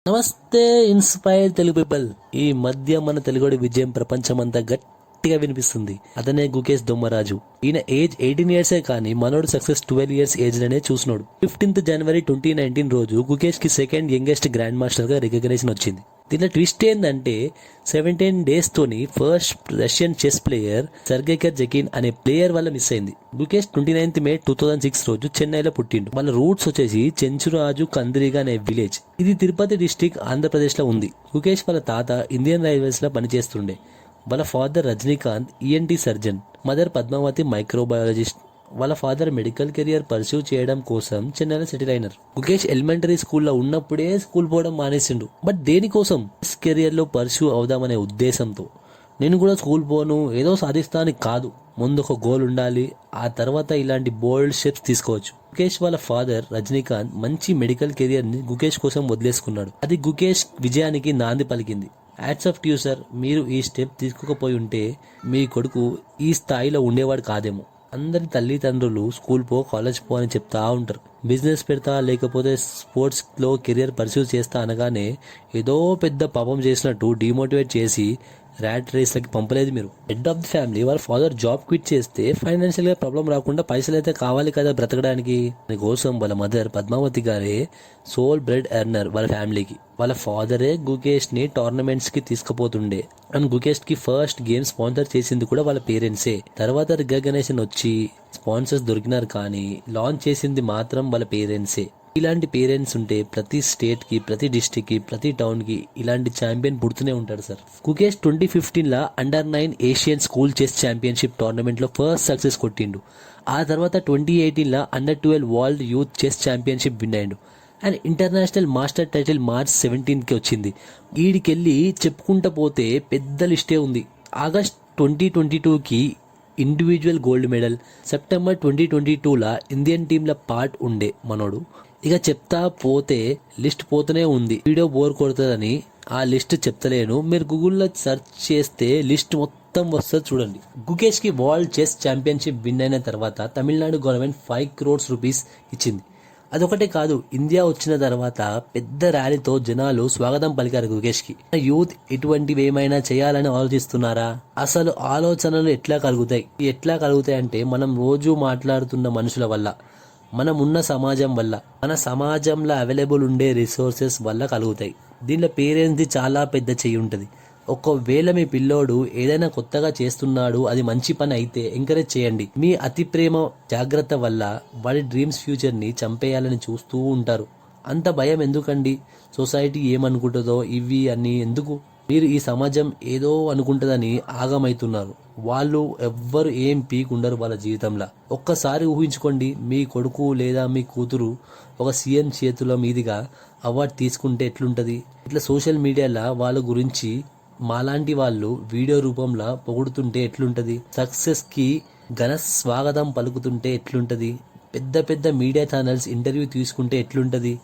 నమస్తే inspire Telugu people. ఈ మధ్య మన తెలుగుడి విజయం ప్రపంచమంతా గట్టిగా వినిపిస్తుంది. అతనే గుకేష్ దొమ్మరాజు. ఈయన ఏజ్ 18 ఇయర్సే కానీ మనోడు సక్సెస్ 12 ఇయర్స్ ఏజ్ లోనే చూసినోడు. 15th జనవరి 2019 రోజు గుకేష్ కి సెకండ్ యంగెస్ట్ గ్రాండ్ మాస్టర్ గా రికగ్నేషన్ వచ్చింది. దీనిలో ట్విస్ట్ ఏంటంటే 17 డేస్ తోని ఫస్ట్ రష్యన్ చెస్ ప్లేయర్ సర్గేకర్ జకిన్ అనే ప్లేయర్ వల్ల మిస్ అయింది. గుకేష్ 29th మే 2006 రోజు చెన్నైలో పుట్టిండు. వాళ్ళ రూట్స్ వచ్చేసి చెంచురాజు కందిరిగా అనే విలేజ్. ఇది తిరుపతి డిస్టిక్ ఆంధ్రప్రదేశ్ లో ఉంది. గుకేష్ వాళ్ళ తాత ఇండియన్ రైల్వేస్ లో పనిచేస్తుండే. వాళ్ళ father Rajinikanth ENT surgeon, mother Padmavathi microbiologist. వాళ్ళ ఫాదర్ మెడికల్ కెరియర్ పర్సూ చేయడం కోసం చెన్నైలో సెటిల్ అయినారు. గుకేష్ ఎలిమెంటరీ స్కూల్లో ఉన్నప్పుడే స్కూల్ పోవడం మానేసిండు. బట్ దేనికోసం? కెరియర్ లో పర్సూ అవుదామనే ఉద్దేశంతో. నేను కూడా స్కూల్ పోను, ఏదో సాధిస్తాను కాదు, ముందు ఒక గోల్ ఉండాలి, ఆ తర్వాత ఇలాంటి బోల్డ్ స్టెప్స్ తీసుకోవచ్చు. గుకేష్ వాళ్ళ ఫాదర్ రజనీకాంత్ మంచి మెడికల్ కెరియర్ ని గుకేష్ కోసం వదిలేసుకున్నాడు. అది గుకేష్ విజయానికి నాంది పలికింది. Hats off to you sir. మీరు ఈ స్టెప్ తీసుకోకపోయి ఉంటే మీ కొడుకు ఈ స్థాయిలో ఉండేవాడు కాదేమో. అందరి తల్లిదండ్రులు స్కూల్ పో, కాలేజ్ పో అని చెప్తా ఉంటారు. బిజినెస్ పెడతా లేకపోతే స్పోర్ట్స్ లో కెరియర్ పర్సూ చేస్తా అనగానే ఏదో పెద్ద పాపం చేసినట్టు డిమోటివేట్ చేసి ర్యాట్ రేస్ లకి పంపలేదు మీరు. హెడ్ ఆఫ్ ది ఫ్యామిలీ వాళ్ళ ఫాదర్ జాబ్ క్విట్ చేస్తే ఫైనాన్షియల్ గా ప్రాబ్లం రాకుండా పైసలు అయితే కావాలి కదా బ్రతకడానికి. దానికోసం వాళ్ళ మదర్ పద్మావతి గారే సోల్ బ్రెడ్ ఎర్నర్ వాళ్ళ ఫ్యామిలీకి. వాళ్ళ ఫాదరే గుకేష్ ని టోర్నమెంట్స్ కి తీసుకుపోతుండే. అండ్ గుకేష్ కి ఫస్ట్ గేమ్ స్పాన్సర్ చేసింది కూడా వాళ్ళ పేరెంట్సే. తర్వాత రికగ్నేషన్ వచ్చి స్పాన్సర్స్ దొరికినారు కానీ లాంచ్ చేసింది మాత్రం వాళ్ళ పేరెంట్సే. ఇలాంటి పేరెంట్స్ ఉంటే ప్రతి స్టేట్ కి, ప్రతి డిస్ట్రిక్ట్ కి, ప్రతి టౌన్ కి ఇలాంటి ఛాంపియన్ పుడుతూనే ఉంటాడు సార్. గుకేష్ 2015 లా under nine Asian school chess championship tournament లో ఫస్ట్ సక్సెస్ కొట్టిండు. ఆ తర్వాత 2018 లా under twelve world youth chess championship win అయ్యిండు. And international master title March 17 కి వచ్చింది. ఈడికెళ్ళి చెప్పుకుంటా పోతే పెద్ద లిస్టే ఉంది. ఆగస్ట్ 2022కి ఇండివిజువల్ గోల్డ్ మెడల్, సెప్టెంబర్ 2022లా ఇండియన్ టీంల పార్ట్ ఉండే మనోడు. ఇక చెప్తా పోతే లిస్ట్ పోతూనే ఉంది. వీడియో బోర్ కొడుతుందని ఆ లిస్ట్ చెప్తలేను, మీరు గూగుల్లో సెర్చ్ చేస్తే లిస్ట్ మొత్తం వస్తుంది చూడండి. గుకేష్ కి వరల్డ్ చెస్ ఛాంపియన్షిప్ విన్ అయిన తర్వాత తమిళనాడు గవర్నమెంట్ 5 crores రూపీస్ ఇచ్చింది. అదొకటే కాదు, ఇండియా వచ్చిన తర్వాత పెద్ద ర్యాలీతో జనాలు స్వాగతం పలికారు గుకేష్ కి. యూత్ ఇటువంటివి ఏమైనా చేయాలని ఆలోచిస్తున్నారా? అసలు ఆలోచనలు ఎట్లా కలుగుతాయి అంటే మనం రోజు మాట్లాడుతున్న మనుషుల వల్ల, మనం ఉన్న సమాజం వల్ల, మన సమాజంలో అవైలబుల్ ఉండే రిసోర్సెస్ వల్ల కలుగుతాయి. దీనిలో పేరెంట్స్ది చాలా పెద్ద చెయ్యి ఉంటుంది. ఒకవేళ మీ పిల్లోడు ఏదైనా కొత్తగా చేస్తున్నాడు, అది మంచి పని అయితే ఎంకరేజ్ చేయండి. మీ అతి ప్రేమ జాగ్రత్త వల్ల వాడి డ్రీమ్స్ ఫ్యూచర్ ని చంపేయాలని చూస్తూ ఉంటారు. అంత భయం ఎందుకండి? సొసైటీ ఏమనుకుంటుందో ఇవి అన్ని ఎందుకు? మీరు ఈ సమాజం ఏదో అనుకుంటుందని ఆగమైతున్నారు. వాళ్ళు ఎవ్వరు ఏం పీక్ ఉండరు వాళ్ళ జీవితంలో. ఒక్కసారి ఊహించుకోండి, మీ కొడుకు లేదా మీ కూతురు ఒక సీఎం చేతుల మీదుగా అవార్డు తీసుకుంటే ఎట్లుంటది? ఇట్లా సోషల్ మీడియాలో వాళ్ళ గురించి మాలాంటి వాళ్ళు వీడియో రూపంలో పొగుడుతుంటే ఎట్లుంటది? సక్సెస్ కి ఘన స్వాగతం పలుకుతుంటే ఎట్లుంటది? పెద్ద పెద్ద మీడియా ఛానల్స్ ఇంటర్వ్యూ తీసుకుంటే ఎట్లుంటది?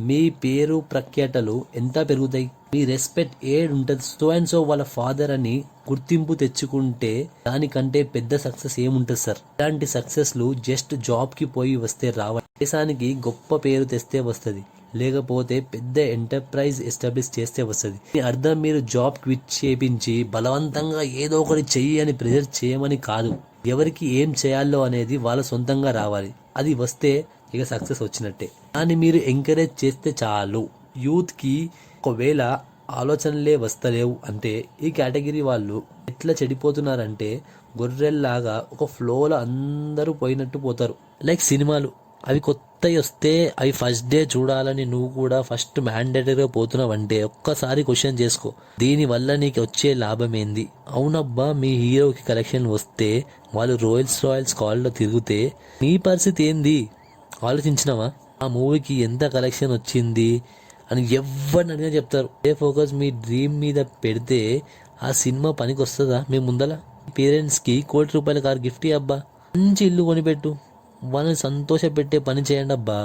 మీ పేరు ప్రఖ్యాతలు ఎంత పెరుగుతాయి? మీ రెస్పెక్ట్ ఏడుంటది? సో అండ్ సో వాళ్ళ ఫాదర్ అని గుర్తింపు తెచ్చుకుంటే దానికంటే పెద్ద సక్సెస్ ఏముంటది సార్? ఇలాంటి సక్సెస్ లు జస్ట్ జాబ్ కి పోయి వస్తే రావాలి. దేశానికి గొప్ప పేరు తెస్తే వస్తుంది, లేకపోతే పెద్ద ఎంటర్ప్రైజ్ ఎస్టాబ్లిష్ చేస్తే వస్తుంది. అర్థం మీరు జాబ్ క్విట్ చేపించి బలవంతంగా ఏదో ఒకటి చెయ్యి అని ప్రెజర్ చేయమని కాదు. ఎవరికి ఏం చేయాలో అనేది వాళ్ళ సొంతంగా రావాలి. అది వస్తే ఇక సక్సెస్ వచ్చినట్టే. దాన్ని మీరు ఎంకరేజ్ చేస్తే చాలు. యూత్ కి ఒకవేళ ఆలోచనలే వస్తలేవు అంటే ఈ కేటగిరీ వాళ్ళు ఎట్లా చెడిపోతున్నారంటే గొర్రెల్లాగా ఒక ఫ్లోలో అందరూ పోయినట్టు పోతారు. లైక్ సినిమాలు, అవి కొత్తవి వస్తే అవి ఫస్ట్ డే చూడాలని నువ్వు కూడా ఫస్ట్ మ్యాండేటరీగా పోతున్నావంటే ఒక్కసారి క్వశ్చన్ చేసుకో, దీని వల్ల నీకు వచ్చే లాభం ఏంది? అవునబ్బా, మీ హీరోకి కలెక్షన్ వస్తే వాళ్ళు రాయల్స్ కాల్లో తిరిగితే నీ పరిస్థితి ఏంది ఆలోచించినావా? ఆ మూవీకి ఎంత కలెక్షన్ వచ్చింది అని ఎవరిని అడిగినా చెప్తారు. ఏ ఫోకస్ మీ డ్రీమ్ మీద పెడితే ఆ సినిమా పనికి వస్తుందా? మీ ముందల పేరెంట్స్ కి ₹1,00,00,000 కారు గిఫ్ట్ అబ్బా, మంచి ఇల్లు కొనిపెట్టు, వాళ్ళని సంతోష పెట్టే పని చేయండి అబ్బా.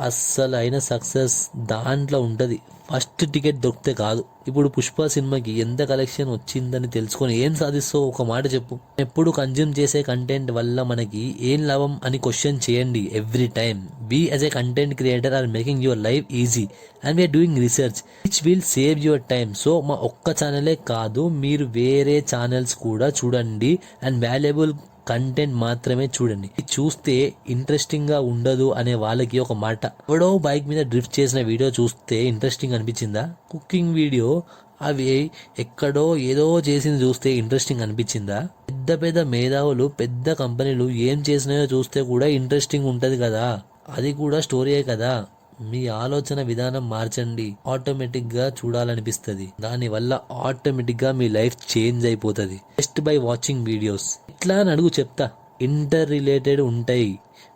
అస్సలైన సక్సెస్ దాంట్లో ఉంటుంది. ఫస్ట్ టికెట్ దొరికితే కాదు. ఇప్పుడు పుష్ప సినిమాకి ఎంత కలెక్షన్ వచ్చిందని తెలుసుకొని ఏం సాధిస్తావు ఒక మాట చెప్పు. ఎప్పుడు కన్జ్యూమ్ చేసే కంటెంట్ వల్ల మనకి ఏం లాభం అని క్వశ్చన్ చేయండి every time. We as a content creator are making your life easy and we are doing research which will save your time. So మా ఒక్క ఛానలే కాదు, మీరు వేరే ఛానల్స్ కూడా చూడండి అండ్ వాల్యుబుల్ కంటెంట్ మాత్రమే చూడండి. చూస్తే ఇంట్రెస్టింగ్ గా ఉండదు అనే వాళ్ళకి ఒక మాట, ఎవడో బైక్ మీద డ్రిఫ్ట్ చేసిన వీడియో చూస్తే ఇంట్రెస్టింగ్ అనిపించిందా? కుకింగ్ వీడియో అవి ఎక్కడో ఏదో చేసింది చూస్తే ఇంట్రెస్టింగ్ అనిపించిందా? పెద్ద పెద్ద మేధావులు పెద్ద కంపెనీలు ఏం చేసినాయో చూస్తే కూడా ఇంట్రెస్టింగ్ ఉంటది కదా, అది కూడా స్టోరీయే కదా. మీ ఆలోచన విధానం మార్చండి, ఆటోమేటిక్ గా చూడాలనిపిస్తుంది. దానివల్ల ఆటోమేటిక్ గా మీ లైఫ్ చేంజ్ అయిపోతుంది జస్ట్ బై వాచింగ్ వీడియోస్. ఇట్లా అని అడుగు చెప్తా, ఇంటర్ రిలేటెడ్ ఉంటాయి.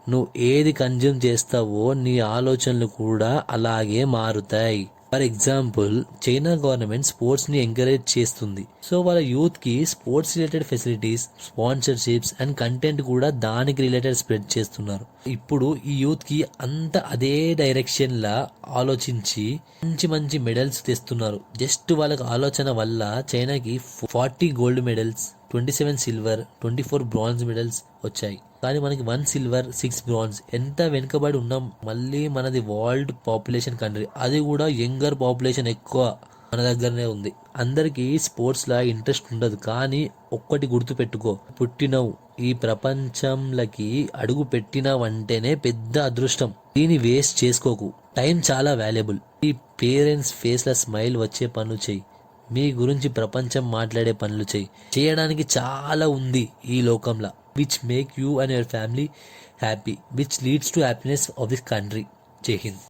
నువ్వు ఏది కన్జ్యూమ్ చేస్తావో నీ ఆలోచనలు కూడా అలాగే మారుతాయి. For example, China government sports ని ఎంకరేజ్ చేస్తుంది. సో వాళ్ళ యూత్ కి sports related facilities, sponsorships and content కూడా దానికి రిలేటెడ్ స్ప్రెడ్ చేస్తున్నారు. ఇప్పుడు ఈ యూత్ కి అంత అదే డైరెక్షన్ లా ఆలోచించి మంచి మంచి మెడల్స్ తెస్తున్నారు. జస్ట్ వాళ్ళకి ఆలోచన వల్ల చైనాకి 40 gold medals, 27 silver, 24 bronze medals వచ్చాయి. కానీ మనకి 1 సిల్వర్, 6 బ్రాంజ్. ఎంత వెనుకబడి ఉన్నాం. మళ్ళీ మనది వరల్డ్ పాపులేషన్ కంట్రీ, అది కూడా యంగర్ పాపులేషన్ ఎక్కువ మన దగ్గరనే ఉంది. అందరికీ స్పోర్ట్స్ లా ఇంట్రెస్ట్ ఉండదు. కానీ ఒక్కటి గుర్తు పెట్టుకో, పుట్టినవు ఈ ప్రపంచంలోకి అడుగు పెట్టినవంటేనే పెద్ద అదృష్టం. దీన్ని వేస్ట్ చేసుకోకు. టైం చాలా వాల్యుబుల్. ఈ పేరెంట్స్ ఫేస్ ల స్మైల్ వచ్చే పనులు చెయ్యి. మీ గురించి ప్రపంచం మాట్లాడే పనులు చేయడానికి చాలా ఉంది ఈ లోకంలో, which make you and your family happy, which leads to happiness of this country. జై హింద్.